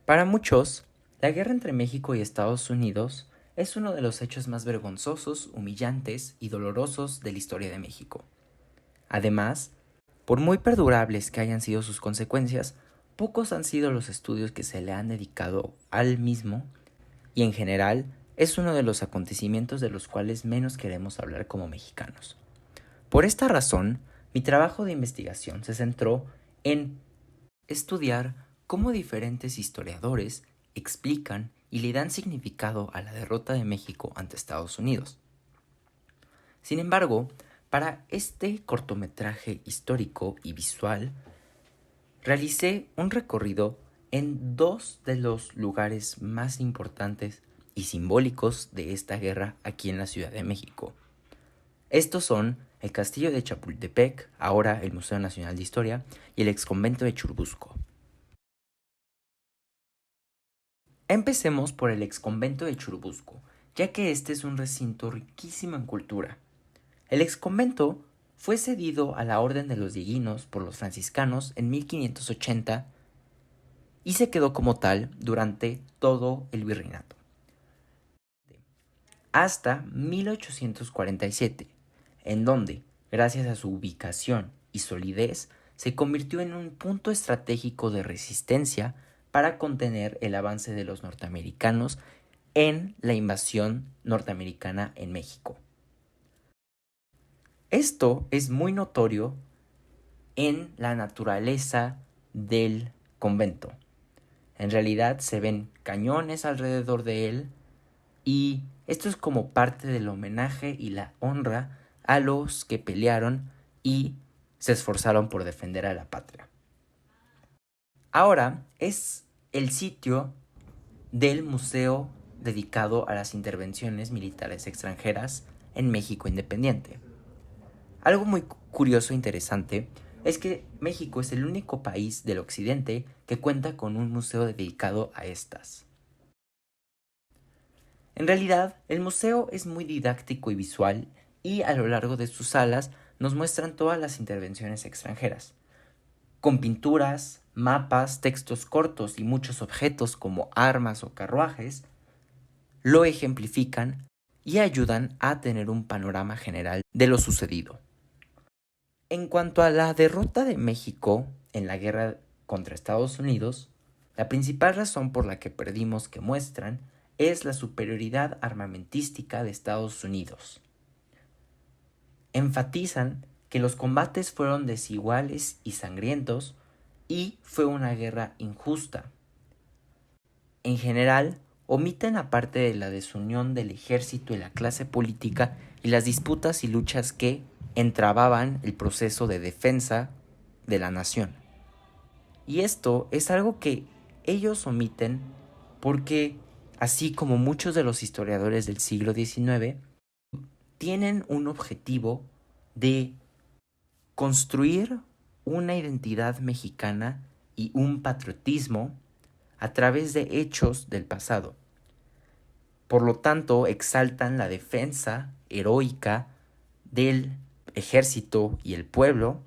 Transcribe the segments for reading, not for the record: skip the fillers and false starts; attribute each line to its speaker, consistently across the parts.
Speaker 1: Para muchos, la guerra entre México y Estados Unidos es uno de los hechos más vergonzosos, humillantes y dolorosos de la historia de México. Además, por muy perdurables que hayan sido sus consecuencias, pocos han sido los estudios que se le han dedicado al mismo y en general es uno de los acontecimientos de los cuales menos queremos hablar como mexicanos. Por esta razón, mi trabajo de investigación se centró en estudiar cómo diferentes historiadores explican y le dan significado a la derrota de México ante Estados Unidos. Sin embargo, para este cortometraje histórico y visual, realicé un recorrido en dos de los lugares más importantes y simbólicos de esta guerra aquí en la Ciudad de México. Estos son el Castillo de Chapultepec, ahora el Museo Nacional de Historia, y el exconvento de Churubusco. Empecemos por el exconvento de Churubusco, ya que este es un recinto riquísimo en cultura. El exconvento fue cedido a la Orden de los Dieguinos por los franciscanos en 1580 y se quedó como tal durante todo el virreinato, hasta 1847, en donde, gracias a su ubicación y solidez, se convirtió en un punto estratégico de resistencia para contener el avance de los norteamericanos en la invasión norteamericana en México. Esto es muy notorio en la naturaleza del convento. En realidad se ven cañones alrededor de él y esto es como parte del homenaje y la honra a los que pelearon y se esforzaron por defender a la patria. Ahora es el sitio del museo dedicado a las intervenciones militares extranjeras en México independiente. Algo muy curioso e interesante es que México es el único país del occidente que cuenta con un museo dedicado a estas. En realidad, el museo es muy didáctico y visual y a lo largo de sus salas nos muestran todas las intervenciones extranjeras, con pinturas, mapas, textos cortos y muchos objetos como armas o carruajes, lo ejemplifican y ayudan a tener un panorama general de lo sucedido. En cuanto a la derrota de México en la guerra contra Estados Unidos, la principal razón por la que perdimos que muestran es la superioridad armamentística de Estados Unidos. Enfatizan que los combates fueron desiguales y sangrientos y fue una guerra injusta. En general, omiten la parte de la desunión del ejército y la clase política y las disputas y luchas que entrababan el proceso de defensa de la nación. Y esto es algo que ellos omiten porque, así como muchos de los historiadores del siglo XIX, tienen un objetivo de construir una identidad mexicana y un patriotismo a través de hechos del pasado. Por lo tanto, exaltan la defensa heroica del ejército y el pueblo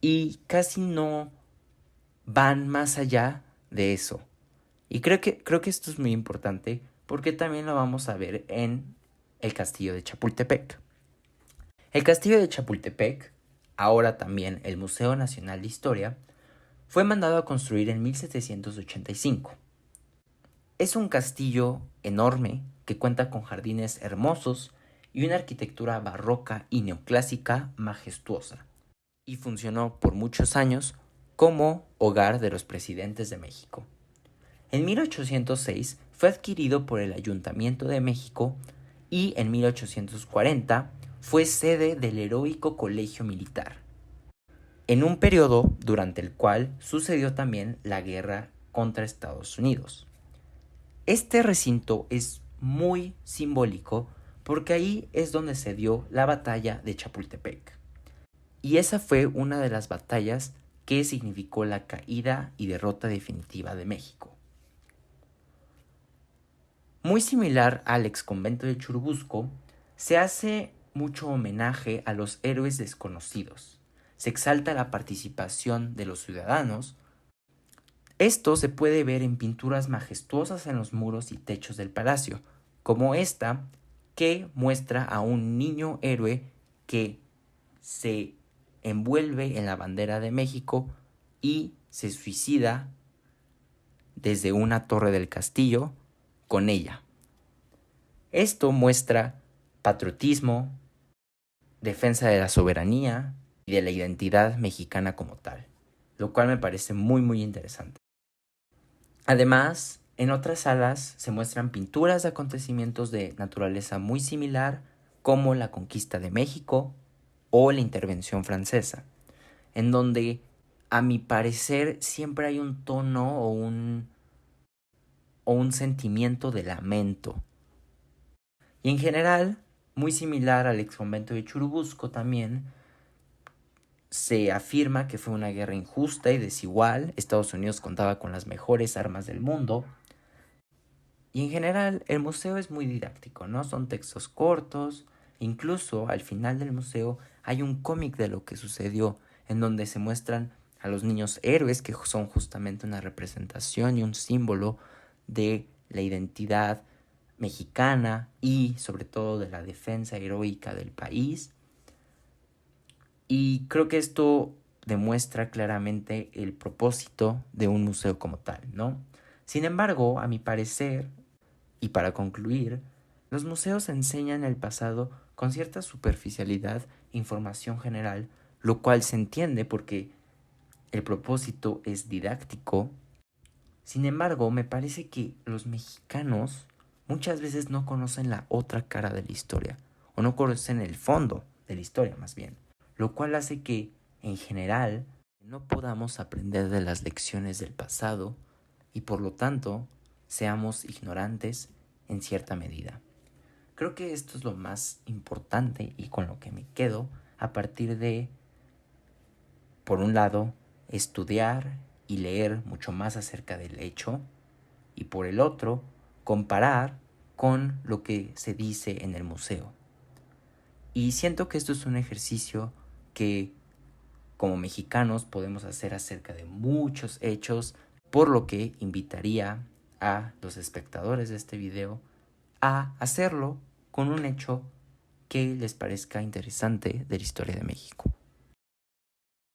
Speaker 1: y casi no van más allá de eso. Y creo que esto es muy importante porque también lo vamos a ver en el castillo de Chapultepec. El castillo de Chapultepec, ahora también el Museo Nacional de Historia, fue mandado a construir en 1785. Es un castillo enorme que cuenta con jardines hermosos y una arquitectura barroca y neoclásica majestuosa, y funcionó por muchos años como hogar de los presidentes de México. En 1806 fue adquirido por el Ayuntamiento de México y en 1840 fue sede del Heroico Colegio Militar, en un periodo durante el cual sucedió también la guerra contra Estados Unidos. Este recinto es muy simbólico porque ahí es donde se dio la batalla de Chapultepec. Y esa fue una de las batallas que significó la caída y derrota definitiva de México. Muy similar al exconvento de Churubusco, se hace mucho homenaje a los héroes desconocidos. Se exalta la participación de los ciudadanos Esto se puede ver en pinturas majestuosas en los muros y techos del palacio, como esta que muestra a un niño héroe que se envuelve en la bandera de México y se suicida desde una torre del castillo con ella. Esto muestra patriotismo, defensa de la soberanía y de la identidad mexicana como tal, lo cual me parece muy interesante. Además, en otras salas se muestran pinturas de acontecimientos de naturaleza muy similar, como la conquista de México o la intervención francesa, en donde, a mi parecer, siempre hay un tono o un sentimiento de lamento. Y en general, muy similar al exconvento de Churubusco también, se afirma que fue una guerra injusta y desigual. Estados Unidos contaba con las mejores armas del mundo. Y en general, el museo es muy didáctico, ¿no? Son textos cortos. Incluso al final del museo hay un cómic de lo que sucedió, en donde se muestran a los niños héroes, que son justamente una representación y un símbolo de la identidad mexicana y sobre todo de la defensa heroica del país. Y creo que esto demuestra claramente el propósito de un museo como tal, ¿no? Sin embargo, a mi parecer, y para concluir, los museos enseñan el pasado con cierta superficialidad e información general, lo cual se entiende porque el propósito es didáctico. Sin embargo, me parece que los mexicanos muchas veces no conocen la otra cara de la historia, o no conocen el fondo de la historia más bien, lo cual hace que, en general, no podamos aprender de las lecciones del pasado y por lo tanto seamos ignorantes en cierta medida. Creo que esto es lo más importante y con lo que me quedo a partir de, por un lado, estudiar y leer mucho más acerca del hecho y por el otro, comparar con lo que se dice en el museo. Y siento que esto es un ejercicio que como mexicanos podemos hacer acerca de muchos hechos, por lo que invitaría a los espectadores de este video a hacerlo con un hecho que les parezca interesante de la historia de México.